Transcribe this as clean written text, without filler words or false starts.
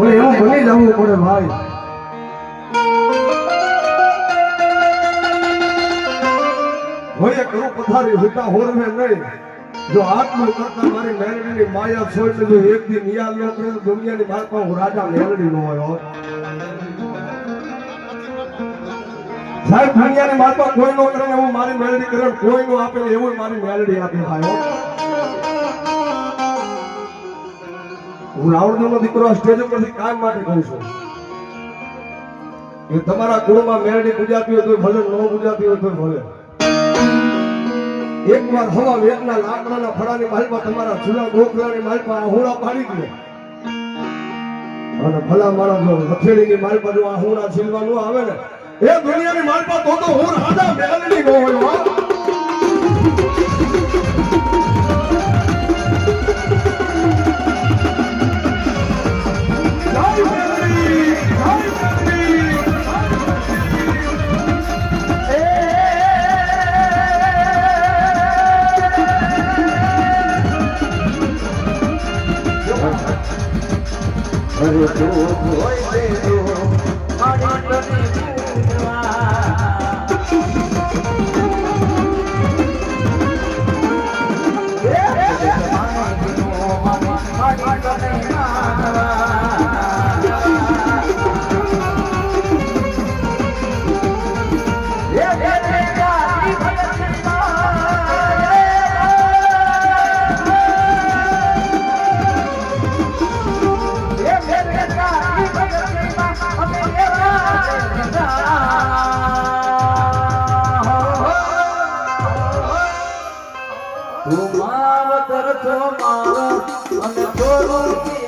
પણ એવું બની જવું પડે ભાઈ. હોય કરું પથારી હુટા હોરવે નહીં. જો આટલું કરતા મારી મેલડીની માયા છોડીને જો એક દી નિયાલ ન કરે તો દુનિયાની માલપા હું રાજા મેલડી નો હોય. સાહેબ દુનિયાની માલપા કોઈ નો કરે એવું મારી મેલડી કરે, કોઈ નો આપે એવું મારી મેલડી આપે ભાઈ. હું રાવણનો દીકરો સ્ટેજ ઉપરથી કામ માટે કહું છું કે તમારા કુળમાં મેલડી પૂજાતી હોય તો ભલે, ન પૂજાતી હોય તો ભલે. એકવાર હવા વેગના લાકડાના ફળાની માલપા તમારા ચૂલા ગોખલાની માલપા આહુડા પાડી દે અને ભલા માણસ હથેળીની માલપા જો આહુડા છીલવાનું આવે ને એ દુનિયાની માલપા તો હું રાજા મેલડી નો હોય. અરે તો હોય દે તો મારી તને મારો અને થોડું